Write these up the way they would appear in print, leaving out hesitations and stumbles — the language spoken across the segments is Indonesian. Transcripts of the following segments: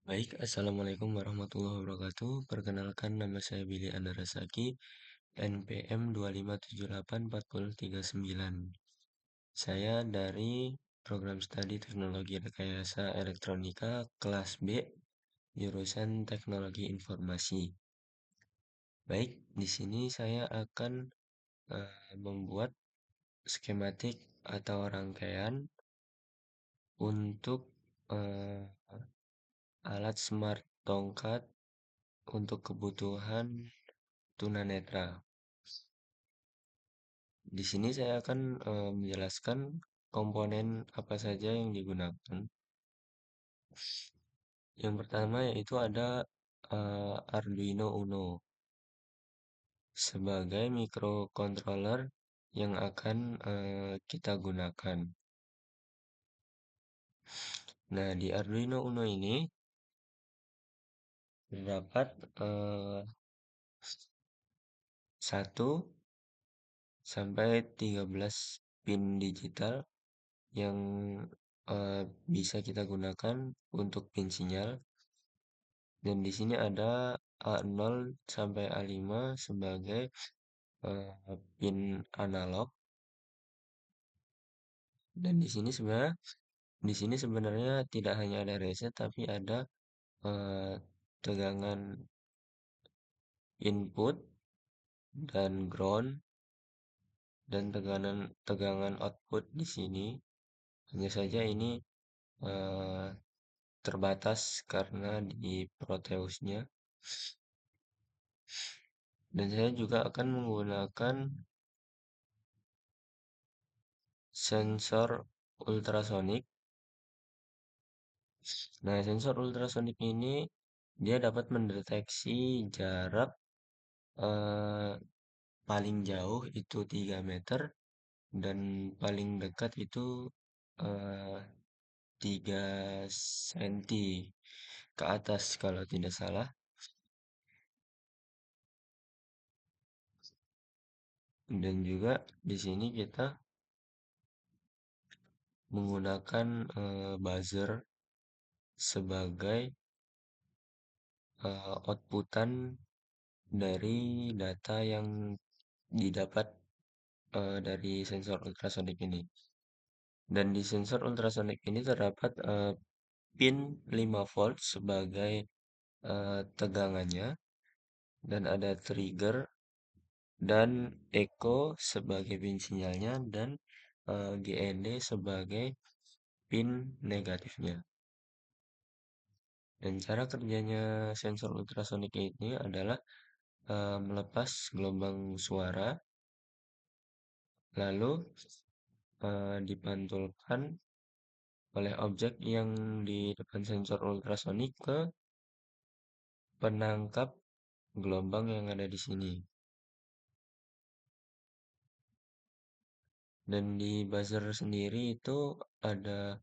Baik, Assalamualaikum warahmatullahi wabarakatuh. Perkenalkan, nama saya Billy Andarasaki, NPM 25784039. Saya dari program studi Teknologi Rekayasa Elektronika kelas B, jurusan Teknologi Informasi. Baik, di sini saya akan membuat skematik atau rangkaian untuk eh, alat smart tongkat untuk kebutuhan tunanetra. Di sini saya akan menjelaskan komponen apa saja yang digunakan. Yang pertama yaitu ada Arduino Uno sebagai microcontroller yang akan kita gunakan. Nah, di Arduino Uno ini terdapat 1 sampai 13 pin digital yang bisa kita gunakan untuk pin sinyal. Dan di sini ada A0 sampai A5 sebagai pin analog. Dan di sini sebenarnya tidak hanya ada reset tapi ada eh, tegangan input dan ground dan tegangan output di sini. Hanya saja ini eh, terbatas karena di Proteusnya. Dan saya juga akan menggunakan sensor ultrasonik. Nah, sensor ultrasonik ini dia dapat mendeteksi jarak eh, paling jauh itu 3 meter dan paling dekat itu eh, 3 senti ke atas kalau tidak salah. Dan juga di sini kita menggunakan buzzer sebagai outputan dari data yang didapat dari sensor ultrasonik ini. Dan di sensor ultrasonik ini terdapat pin 5 volt sebagai tegangannya dan ada trigger dan echo sebagai pin sinyalnya dan GND sebagai pin negatifnya. Dan cara kerjanya sensor ultrasonik ini adalah melepas gelombang suara lalu dipantulkan oleh objek yang di depan sensor ultrasonik ke penangkap gelombang yang ada di sini. Dan di buzzer sendiri itu ada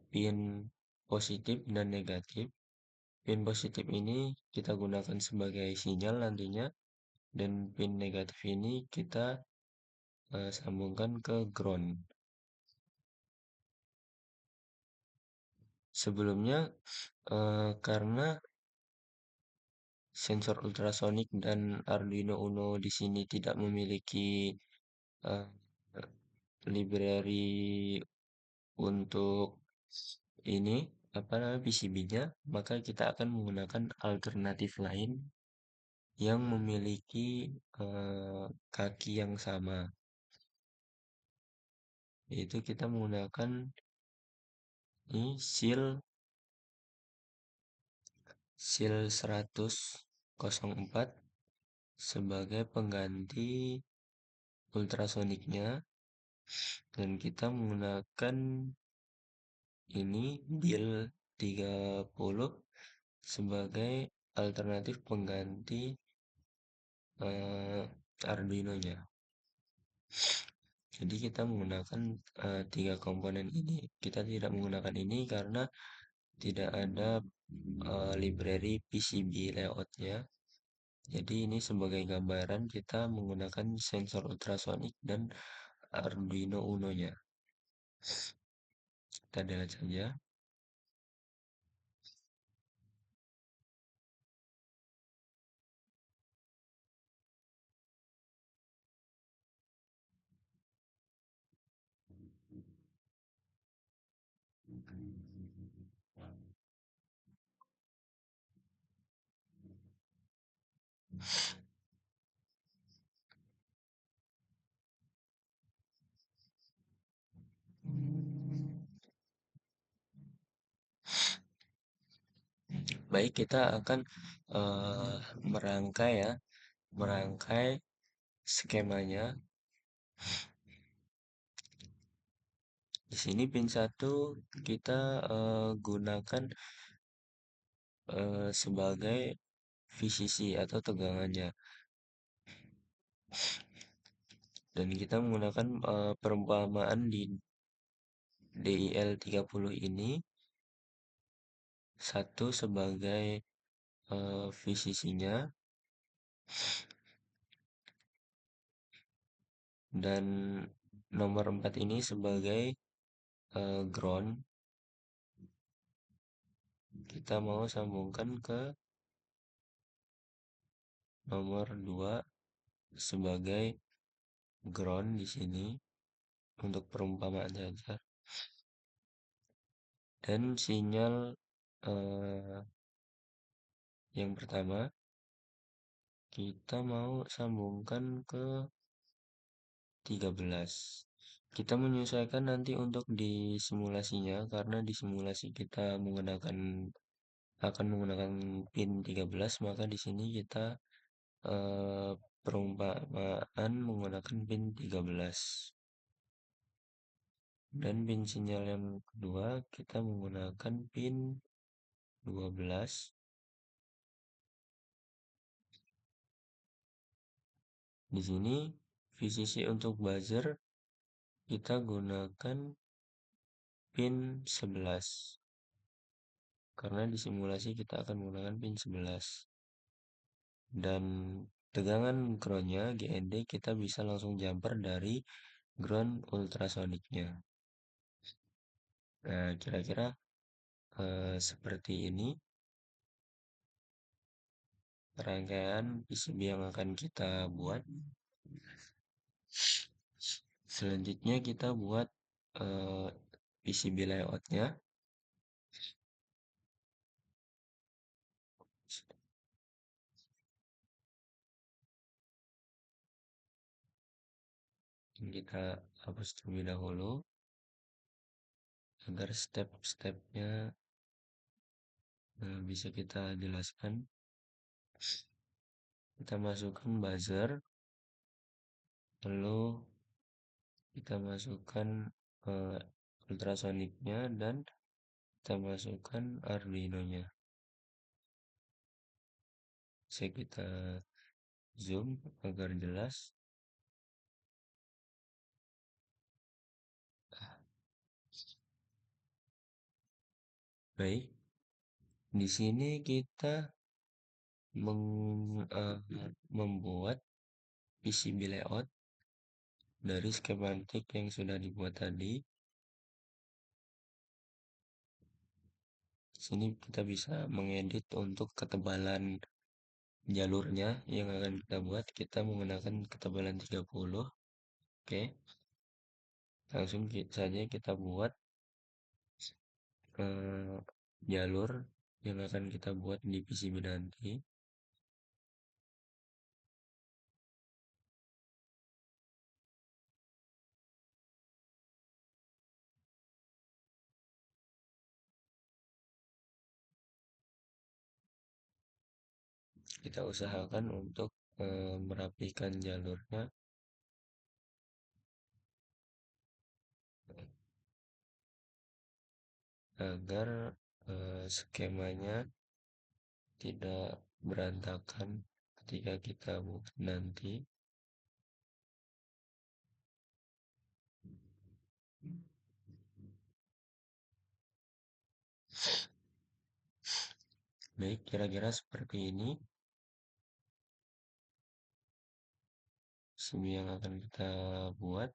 pin positif dan negatif. Pin positif ini kita gunakan sebagai sinyal nantinya, dan pin negatif ini kita sambungkan ke ground. Sebelumnya, karena sensor ultrasonik dan Arduino Uno di sini tidak memiliki eh, library untuk ini apa namanya PCB-nya, maka kita akan menggunakan alternatif lain yang memiliki kaki yang sama, yaitu kita menggunakan ini seal 10004 sebagai pengganti ultrasoniknya, dan kita menggunakan ini BIL 30 sebagai alternatif pengganti Arduino-nya. Jadi kita menggunakan tiga komponen ini. Kita tidak menggunakan ini karena tidak ada library PCB layout-nya. Jadi ini sebagai gambaran kita menggunakan sensor ultrasonik dan Arduino Uno-nya. Kita lihat saja. Baik, kita akan eh, merangkai ya, merangkai skemanya. Di sini pin satu kita gunakan sebagai VCC atau tegangannya. Dan kita menggunakan perumpamaan di DIL 30 ini satu sebagai VCC-nya dan nomor 4 ini sebagai ground. Kita mau sambungkan ke nomor 2 sebagai ground di sini untuk perumpamaan saja. Dan sinyal eh, yang pertama kita mau sambungkan ke 13. Kita menyesuaikan nanti untuk di simulasinya karena di simulasi kita akan menggunakan pin 13, maka di sini kita perumpamaan menggunakan pin 13. Dan pin sinyal yang kedua kita menggunakan pin 12. Di sini VCC untuk buzzer kita gunakan pin 11. Karena di simulasi kita akan menggunakan pin 11. Dan tegangan groundnya GND kita bisa langsung jumper dari ground ultrasonicnya. Nah, kira-kira seperti ini rangkaian PCB yang akan kita buat. Selanjutnya kita buat PCB layoutnya. Kita hapus terlebih dahulu agar step-stepnya bisa kita jelaskan. Kita masukkan buzzer, lalu kita masukkan ultrasonicnya dan kita masukkan Arduino-nya. Bisa kita zoom agar jelas. Baik, di sini kita membuat PCB layout dari skematik yang sudah dibuat tadi. Di sini kita bisa mengedit untuk ketebalan jalurnya yang akan kita buat. Kita menggunakan ketebalan 30. Oke. Langsung saja kita buat jalur yang akan kita buat di PCB nanti. Kita usahakan untuk merapikan jalurnya agar skemanya tidak berantakan ketika kita buat nanti. Baik, kira-kira seperti ini PCB yang akan kita buat.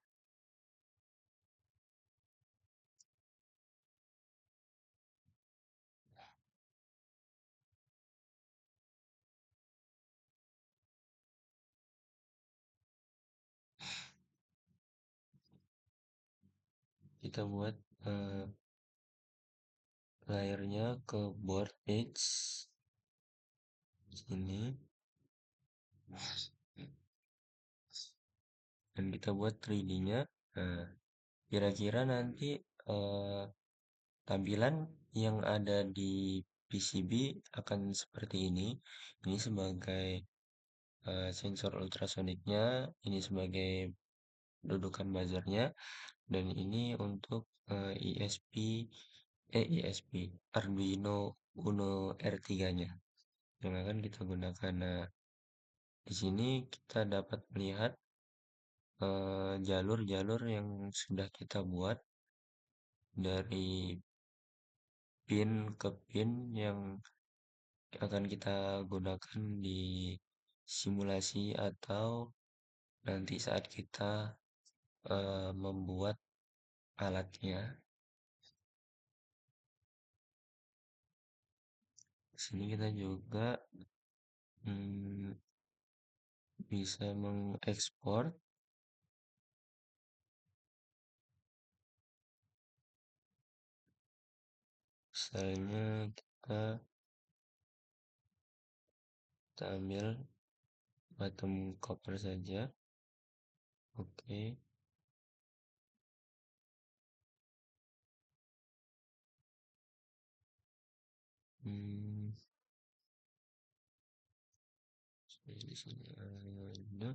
Kita buat layarnya ke board edge sini. dan kita buat 3D-nya. Nah, kira-kira nanti eh, tampilan yang ada di PCB akan seperti ini. Ini sebagai sensor ultrasoniknya, ini sebagai dudukan buzzernya, dan ini untuk Arduino Uno R3-nya yang akan kita gunakan. Nah, di sini kita dapat melihat jalur-jalur yang sudah kita buat dari pin ke pin yang akan kita gunakan di simulasi atau nanti saat kita membuat alatnya. Di sini kita juga hmm, bisa mengekspor misalnya kita ambil bottom copper saja. Oke. Hmm, di sini ada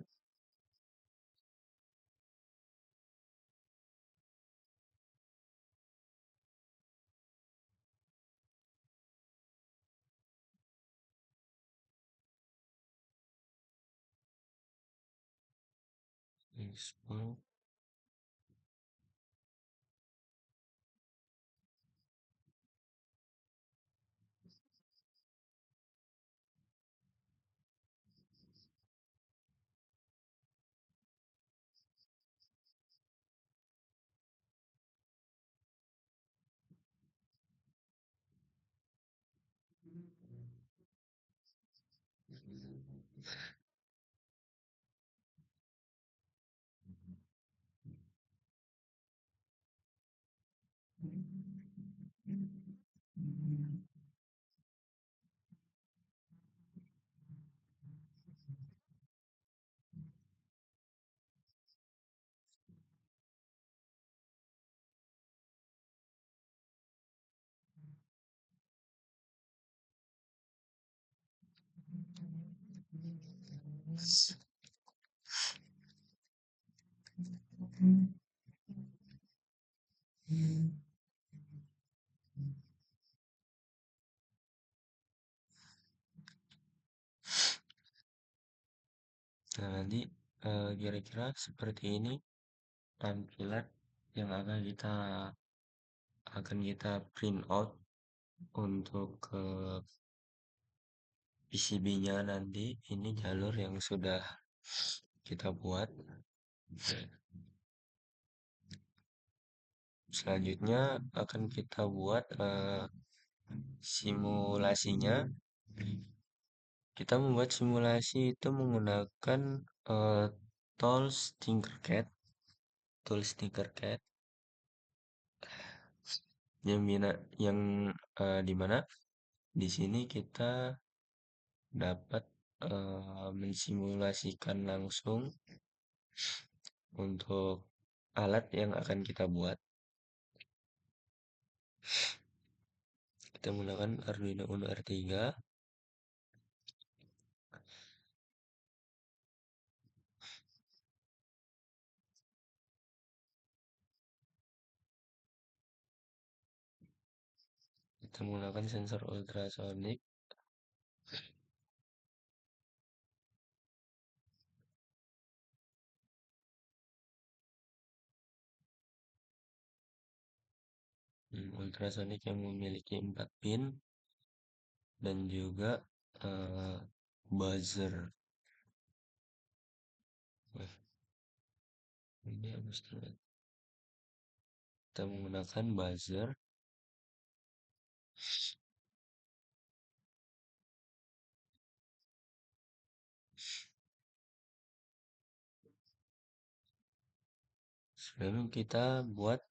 ekspor. Nah, nanti kira-kira seperti ini tampilan yang akan kita print out untuk ke PCB-nya nanti. Ini jalur yang sudah kita buat. Selanjutnya akan kita buat simulasinya. Kita membuat simulasi itu menggunakan eh, tools Tinkercad, tools Tinkercad yang di mana di sini kita dapat mensimulasikan langsung untuk alat yang akan kita buat. Kita menggunakan Arduino Uno R3. Kita menggunakan sensor ultrasonic. Ultrasonic yang memiliki 4 pin dan juga eh, buzzer. Wah, ini harus kita menggunakan buzzer. Sebelum kita buat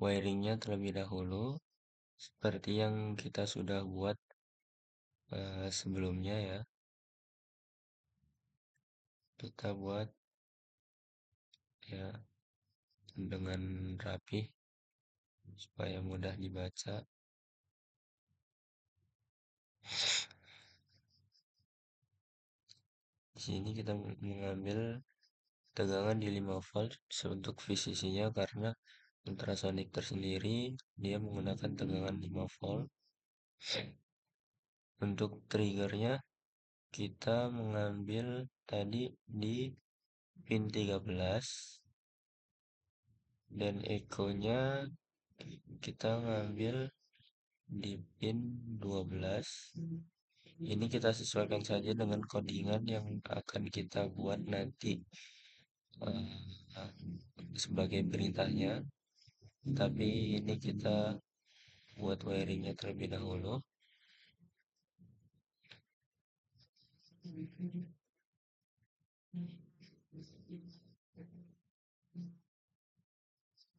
wiringnya terlebih dahulu, seperti yang kita sudah buat sebelumnya ya. kita buat ya dengan rapih supaya mudah dibaca. Di sini kita mengambil tegangan di 5 volt untuk VCC-nya karena ultrasonic tersendiri dia menggunakan tegangan 5 volt. Untuk triggernya kita mengambil tadi di pin 13 dan echo-nya kita ngambil di pin 12. Ini kita sesuaikan saja dengan codingan yang akan kita buat nanti eh, sebagai perintahnya. Tapi ini kita buat wiringnya terlebih dahulu.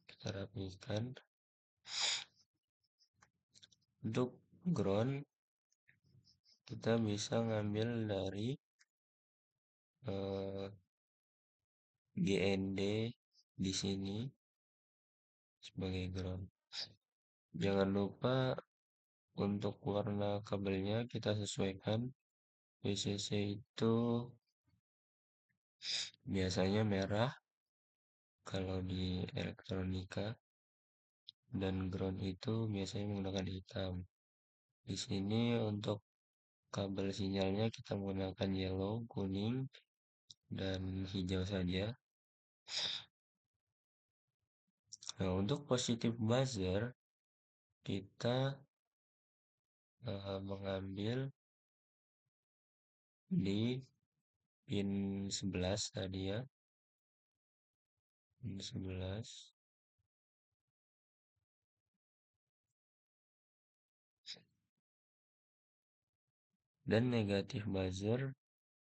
Kita rapikan. Untuk ground kita bisa ngambil dari eh, GND di sini sebagai ground. Jangan lupa untuk warna kabelnya kita sesuaikan. VCC itu biasanya merah kalau di elektronika dan ground itu biasanya menggunakan hitam. Di sini untuk kabel sinyalnya kita menggunakan yellow, kuning, dan hijau saja. Nah, untuk positif buzzer kita mengambil di pin 11 tadi ya. Pin 11. Dan negatif buzzer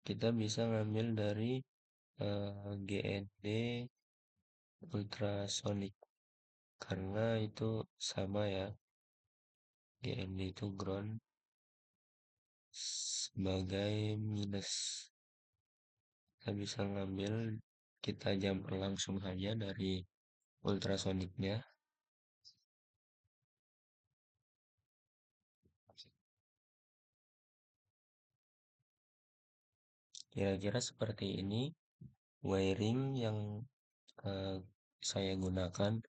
kita bisa ngambil dari GND ultrasonic karena itu sama ya, GND itu ground sebagai minus. Kita bisa ngambil, kita jumper langsung saja dari ultrasonicnya. Kira-kira seperti ini wiring yang saya gunakan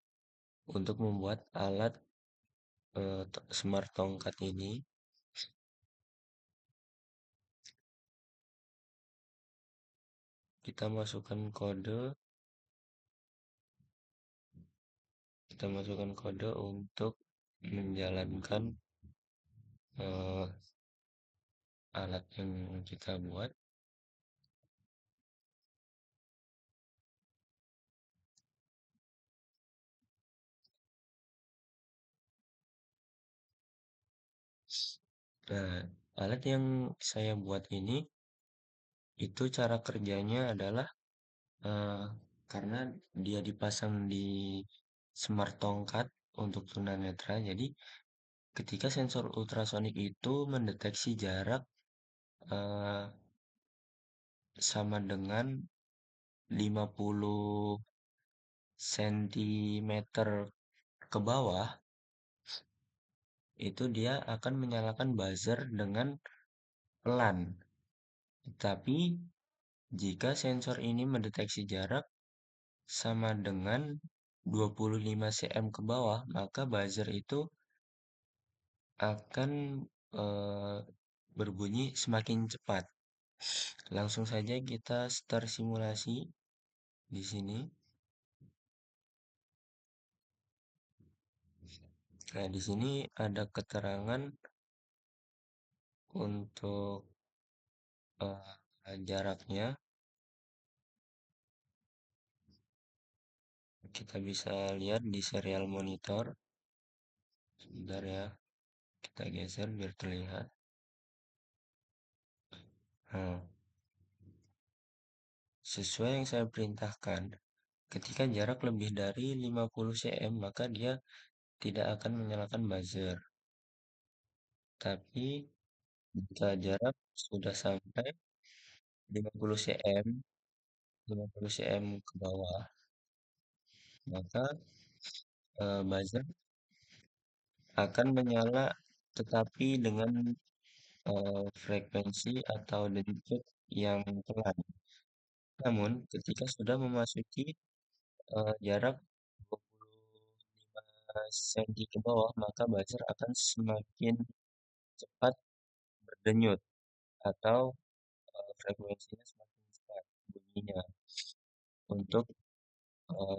untuk membuat alat smart tongkat ini. Kita masukkan kode, untuk menjalankan eh, alat yang kita buat. Nah, alat yang saya buat ini itu cara kerjanya adalah eh, karena dia dipasang di smart tongkat untuk tunanetra. Jadi ketika sensor ultrasonik itu mendeteksi jarak eh, sama dengan 50 cm ke bawah, itu dia akan menyalakan buzzer dengan pelan. Tapi jika sensor ini mendeteksi jarak sama dengan 25 cm ke bawah, maka buzzer itu akan eh, berbunyi semakin cepat. Langsung saja kita start simulasi di sini. Nah, di sini ada keterangan untuk jaraknya. Kita bisa lihat di serial monitor. Sebentar ya, kita geser biar terlihat. Nah, sesuai yang saya perintahkan, ketika jarak lebih dari 50 cm, maka dia tidak akan menyalakan buzzer. Tapi jika jarak sudah sampai 50 cm, 50 cm ke bawah. Maka buzzer akan menyala tetapi dengan frekuensi atau denyut yang pelan. Namun, ketika sudah memasuki jarak 25 cm ke bawah, maka buzzer akan semakin cepat berdenyut atau frekuensinya semakin cepat bunyinya. Untuk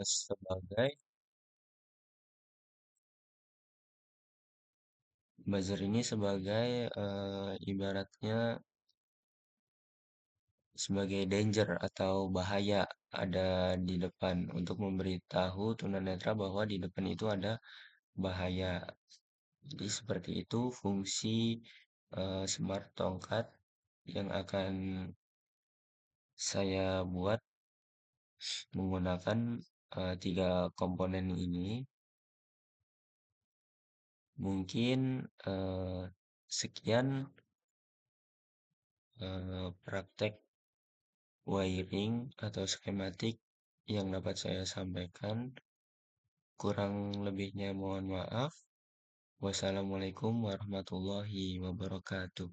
sebagai buzzer ini sebagai ibaratnya sebagai danger atau bahaya ada di depan untuk memberitahu tunanetra bahwa di depan itu ada bahaya. Jadi seperti itu fungsi smart tongkat yang akan saya buat menggunakan tiga komponen ini. Mungkin sekian praktek wiring atau skematik yang dapat saya sampaikan. Kurang lebihnya mohon maaf. Wassalamualaikum warahmatullahi wabarakatuh.